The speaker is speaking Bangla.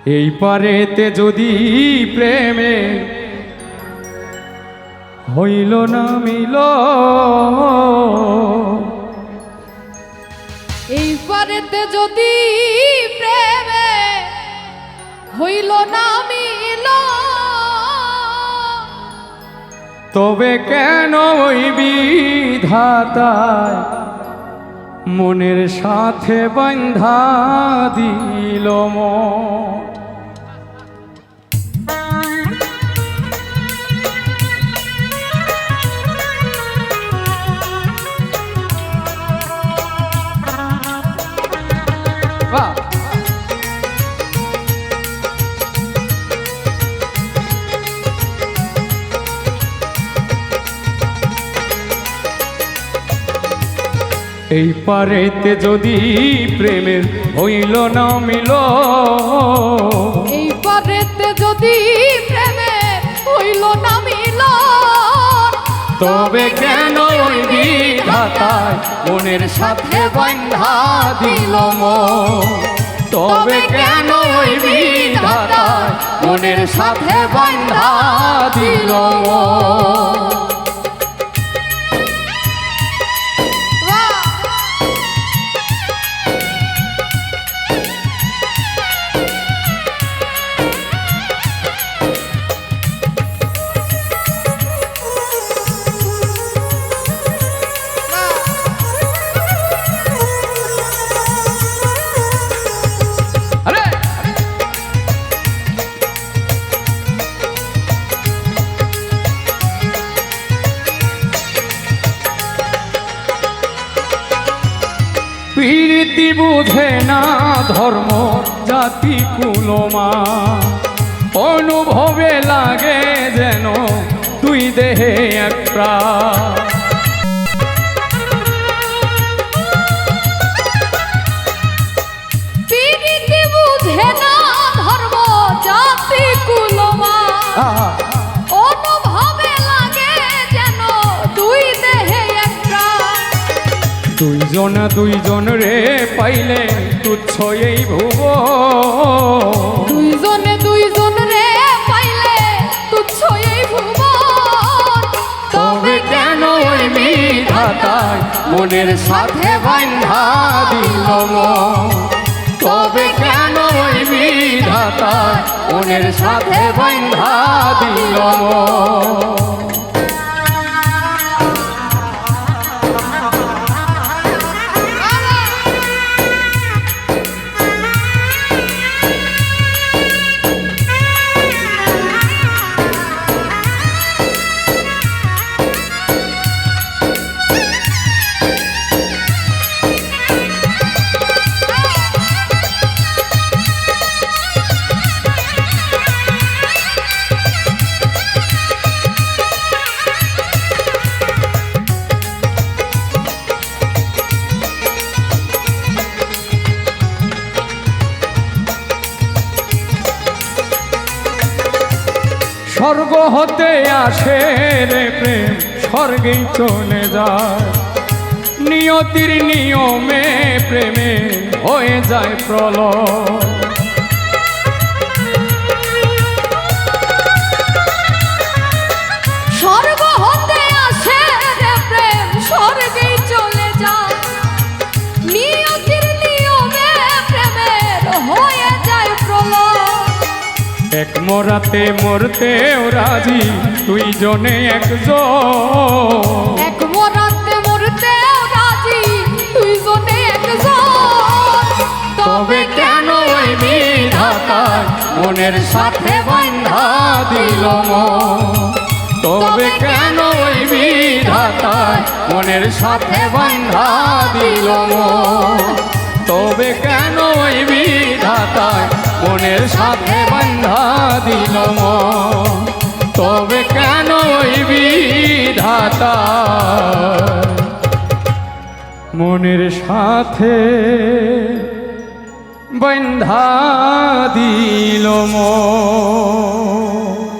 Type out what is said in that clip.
এই পারেতে যদি প্রেমে হইল না মিল, এই পারেতে যদি প্রেমে হইল না মিল, তবে কেন ওই বিধাতায় মনের সাথে বান্ধা দিল মন। এই পারেতে যদি প্রেমের হইল না মিল, এই পারেতে যদি প্রেমে হইল না মিল, তবে কেন ওই বিধাতায় মনের সাথে বান্ধা দিল মন। তবে কেন ওই বিধাতায় মনের সাথে বান্ধা দিল মন। প্রীতি বুঝে না ধর্ম জাতি কুলমা, অনুভবে লাগে যেন দুই দেহে এক প্রাণ। প্রীতি বুঝে না ধর্ম জাতি কুলমা, অনুভবে লাগে যেন দুই দেহে এক প্রাণ। দুইজন দুইজন রে পাইলে তুচ্ছ এই ভুব, দুইজনে দুইজন রে পাইলে তুচ্ছ এই ভুবন। তবে কেন ওই বিধাতায় মনের সাথে বান্ধা দিল মন। তবে কেন ওই বিধাতায় মনের সাথে বান্ধা দিল মন। স্বর্গ হতে আসে রে প্রেম, স্বর্গেই চলে যায়। নিয়তির নিয়মে প্রেমে হয়ে যায় প্রলয়। স্বর্গ হতে আসে রে প্রেম, স্বর্গেই চলে যায়। নিয়তির নিয়মে প্রেমের হয়ে যায় প্রলয়। এক মরাতে মরতেও রাজি দুইজনে একজন। এক মরাতে মরতেও রাজি দুইজনে একজন। তবে কেন ওই বিধাতায় মনের সাথে বান্ধা দিল মন। তবে কেন ওই বিধাতায় মনের সাথে বান্ধা দিল মন। তবে কেন ওই বিধাতায় মনের সাথে বান্ধা দিল মন। তবে কেন ওই বিধাতায় মনের সাথে বান্ধা দিল মন।